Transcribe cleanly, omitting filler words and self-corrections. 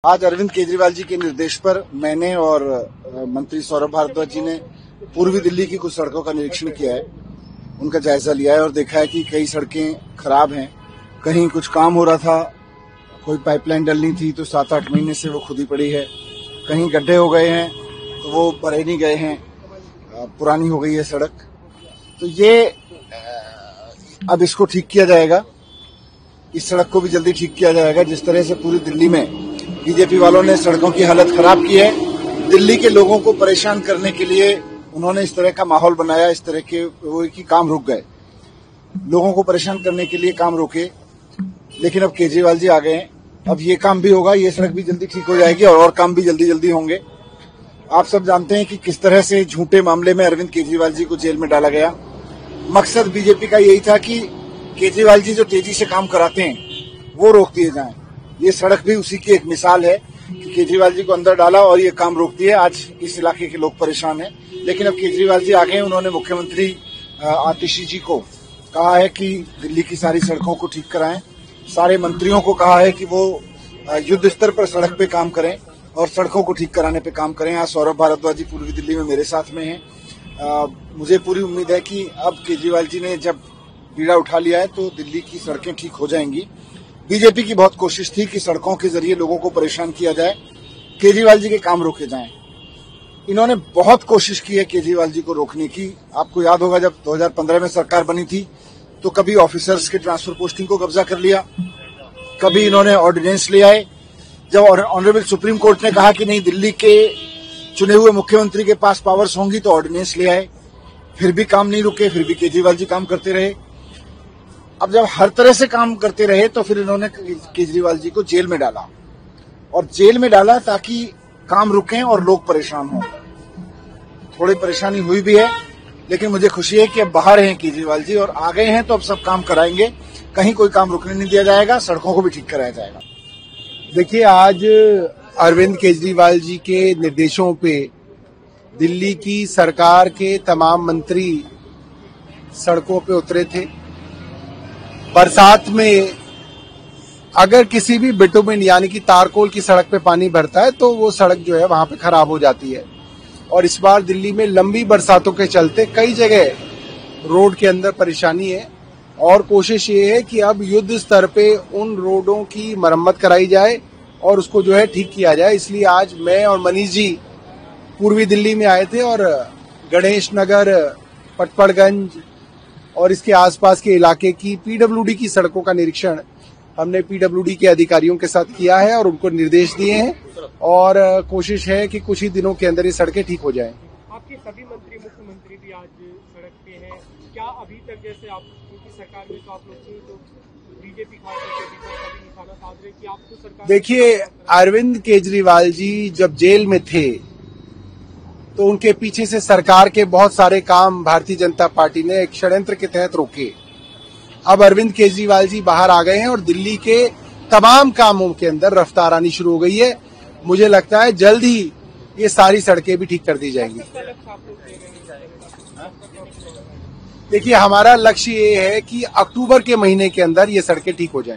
आज अरविंद केजरीवाल जी के निर्देश पर मैंने और मंत्री सौरभ भारद्वाज जी ने पूर्वी दिल्ली की कुछ सड़कों का निरीक्षण किया है, उनका जायजा लिया है और देखा है कि कई सड़कें खराब हैं। कहीं कुछ काम हो रहा था, कोई पाइपलाइन डलनी थी तो 7-8 महीने से वो खुदी पड़ी है। कहीं गड्ढे हो गए हैं तो वो भरे नहीं गए हैं, पुरानी हो गई है सड़क। तो ये अब इसको ठीक किया जाएगा, इस सड़क को भी जल्दी ठीक किया जाएगा। जिस तरह से पूरी दिल्ली में बीजेपी वालों ने सड़कों की हालत खराब की है, दिल्ली के लोगों को परेशान करने के लिए उन्होंने इस तरह का माहौल बनाया, इस तरह के वो कि काम रुक गए, लोगों को परेशान करने के लिए काम रोके। लेकिन अब केजरीवाल जी आ गए हैं, अब ये काम भी होगा, ये सड़क भी जल्दी ठीक हो जाएगी और काम भी जल्दी जल्दी होंगे। आप सब जानते हैं कि किस तरह से झूठे मामले में अरविंद केजरीवाल जी को जेल में डाला गया। मकसद बीजेपी का यही था कि केजरीवाल जी जो तेजी से काम कराते हैं वो रोक दिए जाएं। ये सड़क भी उसी की एक मिसाल है कि केजरीवाल जी को अंदर डाला और ये काम रोक दिए। आज इस इलाके के लोग परेशान हैं, लेकिन अब केजरीवाल जी आ गए। उन्होंने मुख्यमंत्री आतिशी जी को कहा है कि दिल्ली की सारी सड़कों को ठीक कराएं। सारे मंत्रियों को कहा है कि वो युद्ध स्तर पर सड़क पे काम करें और सड़कों को ठीक कराने पे काम करें। आज सौरभ भारद्वाज जी पूर्वी दिल्ली में मेरे साथ में हैं। मुझे पूरी उम्मीद है कि अब केजरीवाल जी ने जब बीड़ा उठा लिया है तो दिल्ली की सड़कें ठीक हो जाएंगी। बीजेपी की बहुत कोशिश थी कि सड़कों के जरिए लोगों को परेशान किया जाए, केजरीवाल जी के काम रोके जाएं। इन्होंने बहुत कोशिश की है केजरीवाल जी को रोकने की। आपको याद होगा जब 2015 में सरकार बनी थी तो कभी ऑफिसर्स के ट्रांसफर पोस्टिंग को कब्जा कर लिया, कभी इन्होंने ऑर्डिनेंस ले आए। जब ऑनरेबल सुप्रीम कोर्ट ने कहा कि नहीं, दिल्ली के चुने हुए मुख्यमंत्री के पास पावर्स होंगी, तो ऑर्डिनेंस ले आए। फिर भी काम नहीं रुके, फिर भी केजरीवाल जी काम करते रहे। अब जब हर तरह से काम करते रहे तो फिर इन्होंने केजरीवाल जी को जेल में डाला, और जेल में डाला ताकि काम रुकें और लोग परेशान हों। थोड़ी परेशानी हुई भी है, लेकिन मुझे खुशी है कि अब बाहर हैं केजरीवाल जी और आ गए हैं, तो अब सब काम कराएंगे। कहीं कोई काम रुकने नहीं दिया जाएगा, सड़कों को भी ठीक कराया जाएगा। देखिए, आज अरविंद केजरीवाल जी के निर्देशों पे दिल्ली की सरकार के तमाम मंत्री सड़कों पे उतरे थे। बरसात में अगर किसी भी बिटुमिन यानी कि तारकोल की सड़क पे पानी भरता है तो वो सड़क जो है वहां पे खराब हो जाती है। और इस बार दिल्ली में लंबी बरसातों के चलते कई जगह रोड के अंदर परेशानी है, और कोशिश ये है कि अब युद्ध स्तर पे उन रोडों की मरम्मत कराई जाए और उसको जो है ठीक किया जाए। इसलिए आज मैं और मनीष जी पूर्वी दिल्ली में आए थे और गणेश नगर, पटपड़गंज और इसके आसपास के इलाके की पीडब्ल्यूडी की सड़कों का निरीक्षण हमने पीडब्ल्यूडी के अधिकारियों के साथ किया है और उनको निर्देश दिए हैं, और कोशिश है कि कुछ ही दिनों के अंदर ये सड़कें ठीक हो जाएं। आपके सभी मंत्री, मुख्यमंत्री भी आज सड़क पे हैं। क्या अभी तक जैसे आपकी सरकार में तो आप लोग थे, तो बीजेपी खास करके कभी निशाना साध रहे कि आपको सरकार। देखिए, अरविंद केजरीवाल जी जब जेल में थे तो उनके पीछे से सरकार के बहुत सारे काम भारतीय जनता पार्टी ने एक षड्यंत्र के तहत रोके। अब अरविंद केजरीवाल जी बाहर आ गए हैं और दिल्ली के तमाम कामों के अंदर रफ्तार आनी शुरू हो गई है। मुझे लगता है जल्द ही ये सारी सड़कें भी ठीक कर दी जाएंगी। देखिए, हमारा लक्ष्य ये है कि अक्टूबर के महीने के अंदर ये सड़कें ठीक हो जाएं।